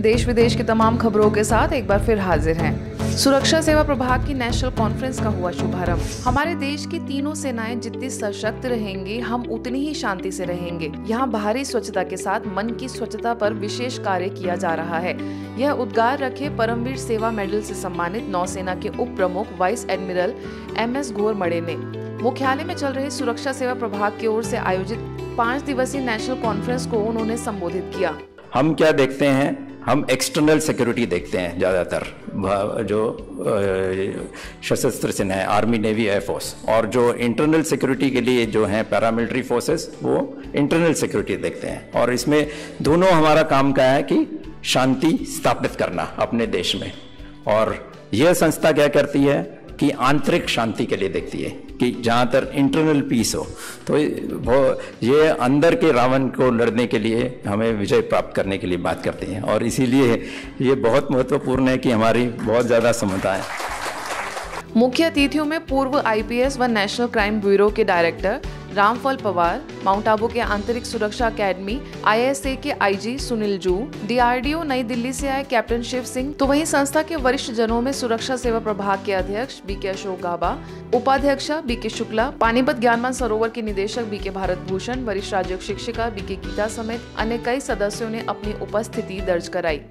देश विदेश की तमाम खबरों के साथ एक बार फिर हाजिर हैं। सुरक्षा सेवा प्रभाग की नेशनल कॉन्फ्रेंस का हुआ शुभारंभ। हमारे देश की तीनों सेनाएं जितनी सशक्त रहेंगी, हम उतनी ही शांति से रहेंगे। यहाँ बाहरी स्वच्छता के साथ मन की स्वच्छता पर विशेष कार्य किया जा रहा है। यह उद्गार रखे परमवीर सेवा मेडल से सम्मानित नौसेना के उप प्रमुख वाइस एडमिरल MS घोरमड़े ने मुख्यालय में चल रहे सुरक्षा सेवा प्रभाग की ओर से आयोजित 5 दिवसीय नेशनल कॉन्फ्रेंस को उन्होंने संबोधित किया। हम क्या देखते हैं, हम एक्सटर्नल सिक्योरिटी देखते हैं ज़्यादातर, जो सशस्त्र सेना है, आर्मी, नेवी, एयरफोर्स, और जो इंटरनल सिक्योरिटी के लिए जो हैं पैरामिलिट्री फोर्सेस, वो इंटरनल सिक्योरिटी देखते हैं। और इसमें दोनों हमारा काम का है कि शांति स्थापित करना अपने देश में। और यह संस्था क्या करती है कि आंतरिक शांति के लिए देखती है कि जहाँ तक इंटरनल पीस हो, तो वो ये अंदर के रावण को लड़ने के लिए, हमें विजय प्राप्त करने के लिए बात करते हैं। और इसीलिए ये बहुत महत्वपूर्ण है कि हमारी बहुत ज़्यादा समझता है। मुख्य अतिथियों में पूर्व IPS व नेशनल क्राइम ब्यूरो के डायरेक्टर रामफल पवार, माउंट आबू के आंतरिक सुरक्षा अकेडमी ISA के IG सुनील जू, DRDO नई दिल्ली से आए कैप्टन शिव सिंह, तो वहीं संस्था के वरिष्ठ जनों में सुरक्षा सेवा प्रभाग के अध्यक्ष BK अशोक गाबा, उपाध्यक्षा BK शुक्ला, पानीपत ज्ञानमान सरोवर के निदेशक BK भारत भूषण, वरिष्ठ राज्य शिक्षिका BK गीता समेत अन्य कई सदस्यों ने अपनी उपस्थिति दर्ज कराई।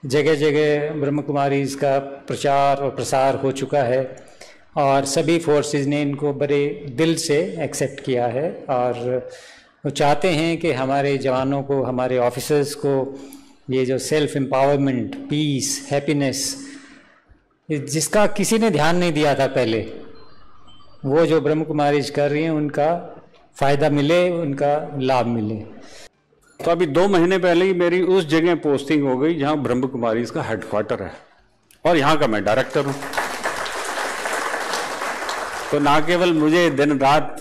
जगह जगह ब्रह्म कुमारी इसका प्रचार और प्रसार हो चुका है और सभी फोर्सेस ने इनको बड़े दिल से एक्सेप्ट किया है और वो चाहते हैं कि हमारे जवानों को, हमारे ऑफिसर्स को ये जो सेल्फ एम्पावरमेंट, पीस, हैप्पीनेस, जिसका किसी ने ध्यान नहीं दिया था पहले, वो जो ब्रह्म कुमारीज कर रही हैं उनका फ़ायदा मिले, उनका लाभ मिले। तो अभी 2 महीने पहले ही मेरी उस जगह पोस्टिंग हो गई जहाँ ब्रह्म कुमारीज का हेडक्वार्टर है और यहाँ का मैं डायरेक्टर हूँ। तो ना केवल मुझे दिन रात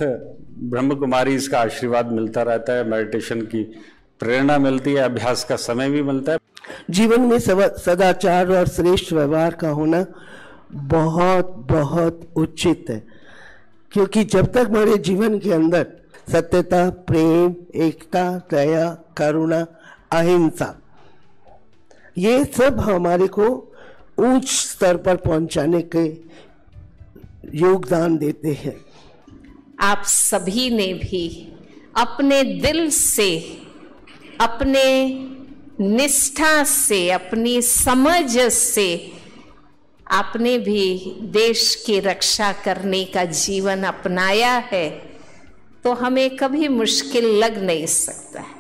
ब्रह्म कुमारीज का आशीर्वाद मिलता रहता है, मेडिटेशन की प्रेरणा मिलती है, अभ्यास का समय भी मिलता है। जीवन में सदाचार और श्रेष्ठ व्यवहार का होना बहुत बहुत उचित है, क्योंकि जब तक हमारे जीवन के अंदर सत्यता, प्रेम, एकता, दया, करुणा, अहिंसा, ये सब हमारे को उच्च स्तर पर पहुंचाने के योगदान देते हैं। आप सभी ने भी अपने दिल से, अपने निष्ठा से, अपनी समझ से आपने भी देश की रक्षा करने का जीवन अपनाया है, तो हमें कभी मुश्किल लग नहीं सकता है।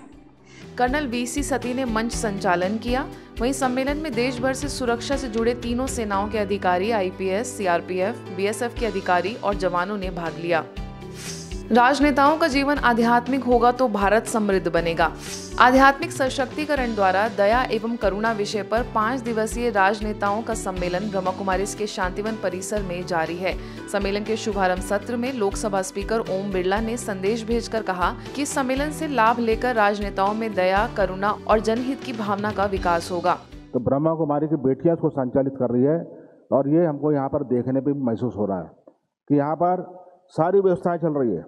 कर्नल VC सती ने मंच संचालन किया। वहीं सम्मेलन में देश भर से सुरक्षा से जुड़े तीनों सेनाओं के अधिकारी, IPS, CRPF, BSF के अधिकारी और जवानों ने भाग लिया। राजनेताओं का जीवन आध्यात्मिक होगा तो भारत समृद्ध बनेगा। आध्यात्मिक सशक्तिकरण द्वारा दया एवं करुणा विषय पर 5 दिवसीय राजनेताओं का सम्मेलन ब्रह्मा कुमारीज के शांतिवन परिसर में जारी है। सम्मेलन के शुभारंभ सत्र में लोकसभा स्पीकर ओम बिरला ने संदेश भेजकर कहा कि सम्मेलन से लाभ लेकर राजनेताओं में दया, करुणा और जनहित की भावना का विकास होगा। तो ब्रह्मा कुमारी की बेटियां इसको संचालित कर रही है और ये हमको यहाँ पर देखने पे महसूस हो रहा है कि यहाँ पर सारी व्यवस्थाएं चल रही है,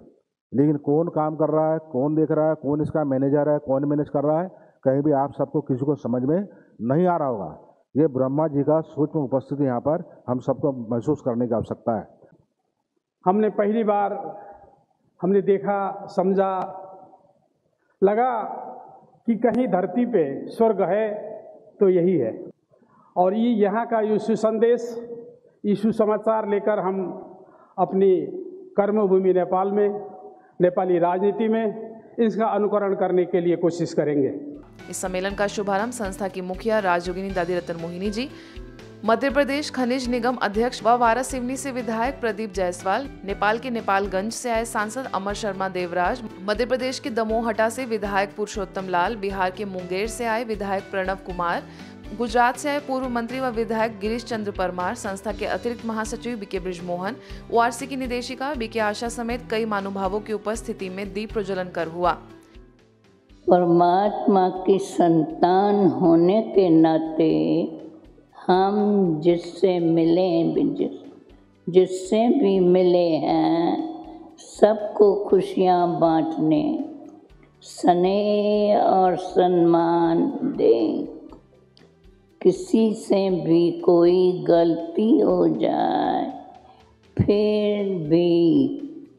लेकिन कौन काम कर रहा है, कौन देख रहा है, कौन इसका मैनेजर है, कौन मैनेज कर रहा है, कहीं भी आप सबको किसी को समझ में नहीं आ रहा होगा। ये ब्रह्मा जी का सूक्ष्म उपस्थिति यहाँ पर हम सबको महसूस करने की आवश्यकता है। हमने पहली बार हमने देखा, समझा, लगा कि कहीं धरती पे स्वर्ग है तो यही है। और ये यहाँ का यीशु संदेश, यीशु समाचार लेकर हम अपनी कर्मभूमि नेपाल में, नेपाली राजनीति में इसका अनुकरण करने के लिए कोशिश करेंगे। इस सम्मेलन का शुभारंभ संस्था की मुखिया राजयोगिनी दादी रतन मोहिनी जी, मध्य प्रदेश खनिज निगम अध्यक्ष व वारासिवनी से विधायक प्रदीप जायसवाल, नेपाल के नेपालगंज से आए सांसद अमर शर्मा देवराज, मध्य प्रदेश के दमोहटा से विधायक पुरुषोत्तम लाल, बिहार के मुंगेर से आए विधायक प्रणव कुमार, गुजरात से आए पूर्व मंत्री व विधायक गिरीश चंद्र परमार, संस्था के अतिरिक्त महासचिव BK ब्रिजमोहन, ORC की निदेशिका BK आशा समेत कई महानुभावों की उपस्थिति में दीप प्रज्वलन कर हुआ। परमात्मा की संतान होने के नाते हम जिससे मिले, जिससे भी मिले हैं, सबको खुशियाँ बांटने, स्नेह और सम्मान दें। किसी से भी कोई गलती हो जाए फिर भी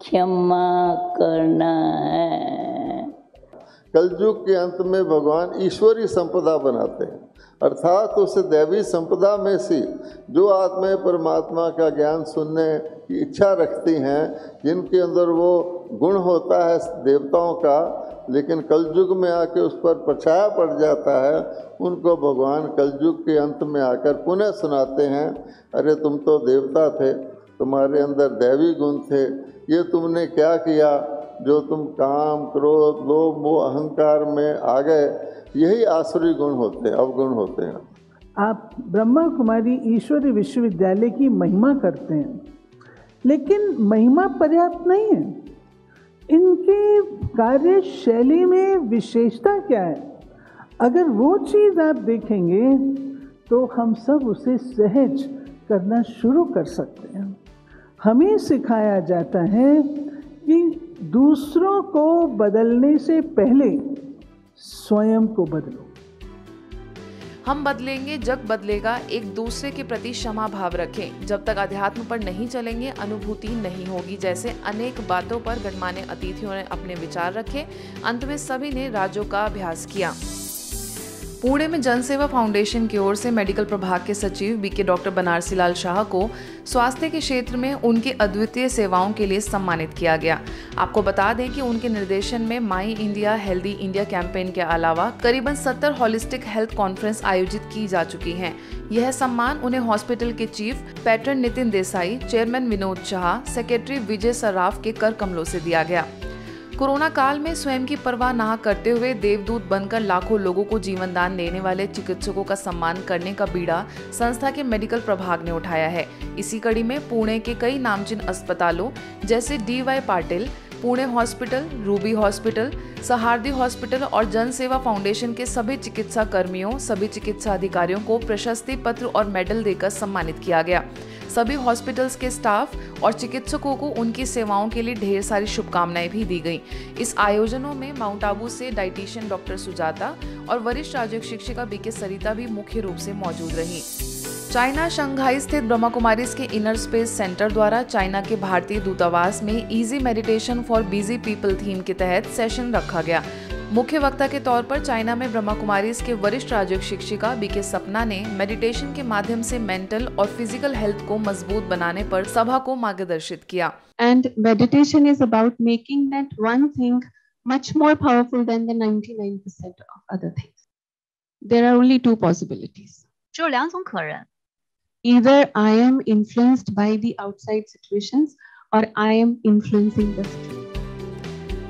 क्षमा करना है। कलयुग के अंत में भगवान ईश्वरी संपदा बनाते हैं, अर्थात उस दैवी संपदा में से जो आत्माएं परमात्मा का ज्ञान सुनने की इच्छा रखती हैं, जिनके अंदर वो गुण होता है देवताओं का, लेकिन कलयुग में आके उस पर परछाया पड़ जाता है, उनको भगवान कलयुग के अंत में आकर पुनः सुनाते हैं, अरे तुम तो देवता थे, तुम्हारे अंदर दैवी गुण थे, ये तुमने क्या किया जो तुम काम क्रोध लोभ मोह अहंकार में आ गए। यही आसुरी गुण होते हैं, अवगुण होते हैं। आप ब्रह्मा कुमारी ईश्वरी विश्वविद्यालय की महिमा करते हैं, लेकिन महिमा पर्याप्त नहीं है। इनके कार्यशैली में विशेषता क्या है? अगर वो चीज़ आप देखेंगे तो हम सब उसे सहज करना शुरू कर सकते हैं। हमें सिखाया जाता है कि दूसरों को बदलने से पहले स्वयं को बदलो। हम बदलेंगे, जग बदलेगा। एक दूसरे के प्रति क्षमा भाव रखें। जब तक अध्यात्म पर नहीं चलेंगे अनुभूति नहीं होगी। जैसे अनेक बातों पर गणमान्य अतिथियों ने अपने विचार रखे। अंत में सभी ने राजयोग का अभ्यास किया। पुणे में जनसेवा फाउंडेशन की ओर से मेडिकल प्रभाग के सचिव बीके डॉक्टर बनारसी लाल शाह को स्वास्थ्य के क्षेत्र में उनकी अद्वितीय सेवाओं के लिए सम्मानित किया गया। आपको बता दें कि उनके निर्देशन में माई इंडिया हेल्दी इंडिया कैंपेन के अलावा करीबन 70 होलिस्टिक हेल्थ कॉन्फ्रेंस आयोजित की जा चुकी हैं। यह सम्मान उन्हें हॉस्पिटल के chief patron Nitin Desai, chairman Vinod Shah, secretary Vijay Saraf के कर कमलों से दिया गया। कोरोना काल में स्वयं की परवाह ना करते हुए देवदूत बनकर लाखों लोगों को जीवन दान देने वाले चिकित्सकों का सम्मान करने का बीड़ा संस्था के मेडिकल प्रभाग ने उठाया है। इसी कड़ी में पुणे के कई नामचीन अस्पतालों जैसे DY Patil, Pune hospital, Ruby hospital, सहारदी हॉस्पिटल और जनसेवा फाउंडेशन के सभी चिकित्सा कर्मियों, सभी चिकित्सा अधिकारियों को प्रशस्ति पत्र और मेडल देकर सम्मानित किया गया। सभी हॉस्पिटल्स के स्टाफ और चिकित्सकों को उनकी सेवाओं के लिए ढेर सारी शुभकामनाएं भी दी गईं। इस आयोजनों में माउंट आबू से डाइटिशियन डॉक्टर सुजाता और वरिष्ठ राजयोग शिक्षिका बीके सरिता भी मुख्य रूप से मौजूद रही। चाइना शंघाई स्थित ब्रह्मा कुमारीज के इनर स्पेस सेंटर द्वारा चाइना के भारतीय दूतावास में easy meditation for busy people theme के तहत सेशन रखा गया। मुख्य वक्ता के तौर पर चाइना में ब्रह्मा कुमारीज के वरिष्ठ राजयोग शिक्षिका बीके सपना ने मेडिटेशन के माध्यम से मेंटल और फिजिकल हेल्थ को मजबूत बनाने पर सभा को मार्गदर्शित किया। And meditation is about making that one thing much more powerful than the 99% of other things. There are only two possibilities. 只有两种可能。 Either I am influenced by the outside situations or I am influencing the situation.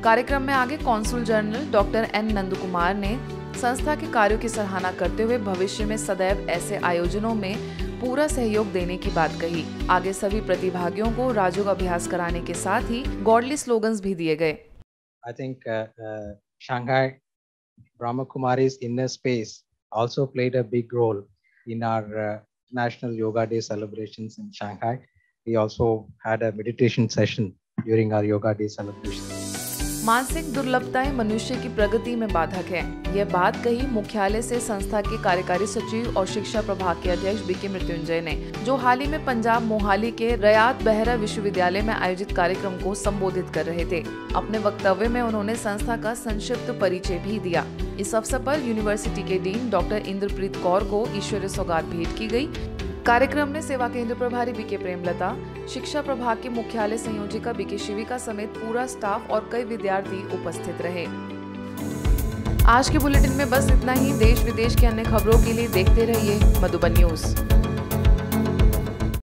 कार्यक्रम में आगे consul general doctor N Nandu Kumar ने संस्था के कार्यों की सराहना करते हुए भविष्य में सदैव ऐसे आयोजनों में पूरा सहयोग देने की बात कही। आगे सभी प्रतिभागियों को राजयोग अभ्यास कराने के साथ ही गॉडली स्लोगन्स भी दिए गए। I think Shanghai Brahma Kumari's inner space also played a big role in our National Yoga Day celebrations in Shanghai. We also had a meditation session during our Yoga Day celebrations. मानसिक दुर्लभताएं मनुष्य की प्रगति में बाधक है। यह बात कही मुख्यालय से संस्था के कार्यकारी सचिव और शिक्षा प्रभाग के अध्यक्ष बीके मृत्युंजय ने, जो हाल ही में पंजाब मोहाली के रयात बेहरा विश्वविद्यालय में आयोजित कार्यक्रम को संबोधित कर रहे थे। अपने वक्तव्य में उन्होंने संस्था का संक्षिप्त परिचय भी दिया। इस अवसर पर यूनिवर्सिटी के डीन डॉक्टर इंद्रप्रीत कौर को ईश्वरीय सौगात भेंट की गई। कार्यक्रम में सेवा केंद्र प्रभारी बीके प्रेमलता, शिक्षा प्रभाग की मुख्यालय संयोजिका बीके शिविका समेत पूरा स्टाफ और कई विद्यार्थी उपस्थित रहे। आज के बुलेटिन में बस इतना ही। देश विदेश की अन्य खबरों के लिए देखते रहिए मधुबन न्यूज।